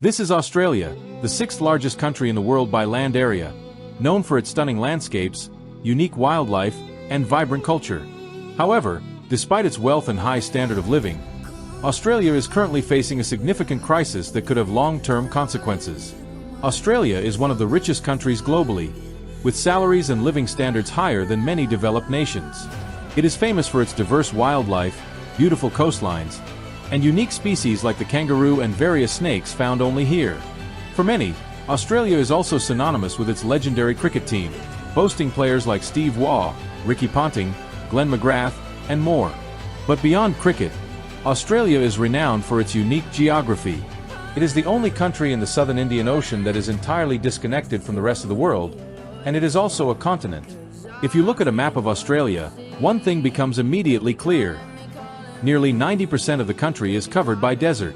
This is Australia, the sixth largest country in the world by land area, known for its stunning landscapes, unique wildlife, and vibrant culture. However, despite its wealth and high standard of living, Australia is currently facing a significant crisis that could have long-term consequences. Australia is one of the richest countries globally, with salaries and living standards higher than many developed nations. It is famous for its diverse wildlife, beautiful coastlines, and unique species like the kangaroo and various snakes found only here. For many, Australia is also synonymous with its legendary cricket team, boasting players like Steve Waugh, Ricky Ponting, Glenn McGrath, and more. But beyond cricket, Australia is renowned for its unique geography. It is the only country in the southern Indian Ocean that is entirely disconnected from the rest of the world, and it is also a continent. If you look at a map of Australia, one thing becomes immediately clear. Nearly 90% of the country is covered by desert.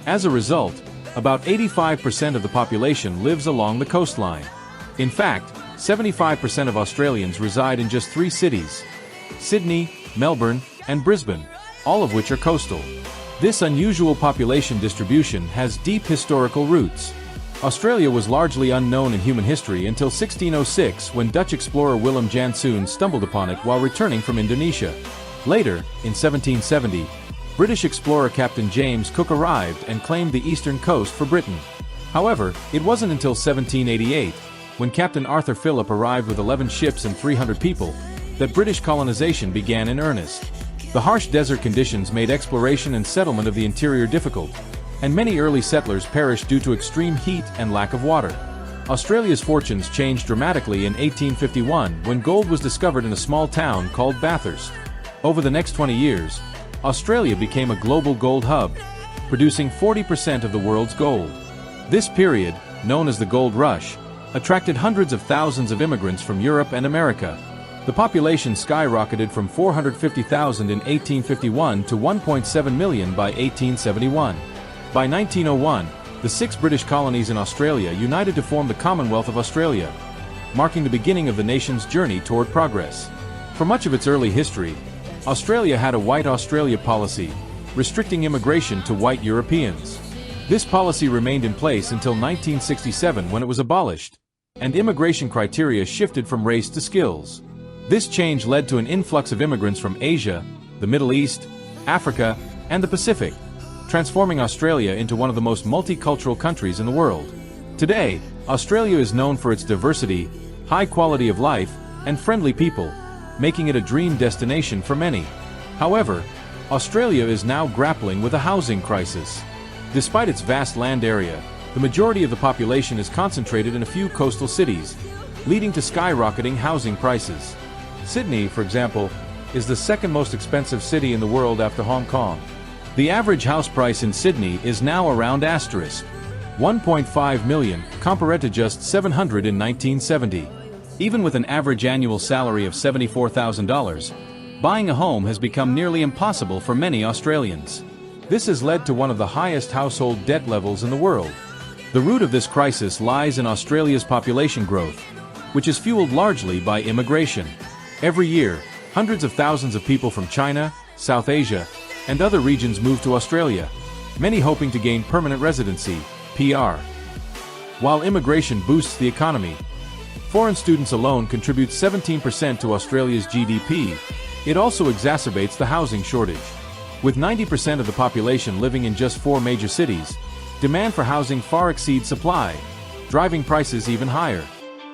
As a result, about 85% of the population lives along the coastline. In fact, 75% of Australians reside in just 3 cities: Sydney, Melbourne, and Brisbane, all of which are coastal. This unusual population distribution has deep historical roots. Australia was largely unknown in human history until 1606, when Dutch explorer Willem Janszoon stumbled upon it while returning from Indonesia. Later, in 1770, British explorer Captain James Cook arrived and claimed the eastern coast for Britain. However, it wasn't until 1788, when Captain Arthur Phillip arrived with 11 ships and 300 people, that British colonization began in earnest. The harsh desert conditions made exploration and settlement of the interior difficult, and many early settlers perished due to extreme heat and lack of water. Australia's fortunes changed dramatically in 1851 when gold was discovered in a small town called Bathurst. Over the next 20 years, Australia became a global gold hub, producing 40% of the world's gold. This period, known as the Gold Rush, attracted hundreds of thousands of immigrants from Europe and America. The population skyrocketed from 450,000 in 1851 to 1.7 million by 1871. By 1901, the 6 British colonies in Australia united to form the Commonwealth of Australia, marking the beginning of the nation's journey toward progress. For much of its early history, Australia had a White Australia policy, restricting immigration to white Europeans. This policy remained in place until 1967, when it was abolished, and immigration criteria shifted from race to skills. This change led to an influx of immigrants from Asia, the Middle East, Africa, and the Pacific, transforming Australia into one of the most multicultural countries in the world. Today, Australia is known for its diversity, high quality of life, and friendly people, making it a dream destination for many. However, Australia is now grappling with a housing crisis. Despite its vast land area, the majority of the population is concentrated in a few coastal cities, leading to skyrocketing housing prices. Sydney, for example, is the second most expensive city in the world after Hong Kong. The average house price in Sydney is now around $1.5 million, compared to just $700 in 1970. Even with an average annual salary of $74,000, buying a home has become nearly impossible for many Australians. This has led to one of the highest household debt levels in the world. The root of this crisis lies in Australia's population growth, which is fueled largely by immigration. Every year, hundreds of thousands of people from China, South Asia, and other regions move to Australia, many hoping to gain permanent residency, PR. While immigration boosts the economy, foreign students alone contribute 17% to Australia's GDP. It also exacerbates the housing shortage. With 90% of the population living in just 4 major cities, demand for housing far exceeds supply, driving prices even higher.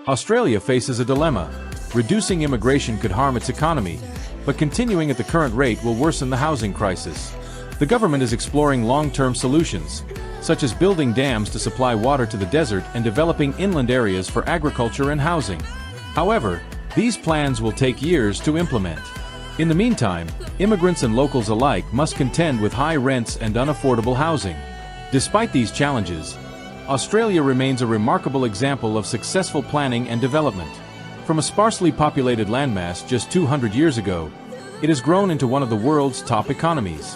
Australia faces a dilemma. Reducing immigration could harm its economy, but continuing at the current rate will worsen the housing crisis. The government is exploring long-term solutions, such as building dams to supply water to the desert and developing inland areas for agriculture and housing. However, these plans will take years to implement. In the meantime, immigrants and locals alike must contend with high rents and unaffordable housing. Despite these challenges, Australia remains a remarkable example of successful planning and development. From a sparsely populated landmass just 200 years ago, it has grown into one of the world's top economies.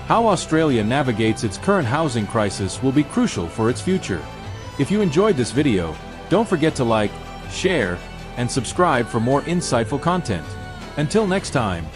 How Australia navigates its current housing crisis will be crucial for its future. If you enjoyed this video, don't forget to like, share, and subscribe for more insightful content. Until next time.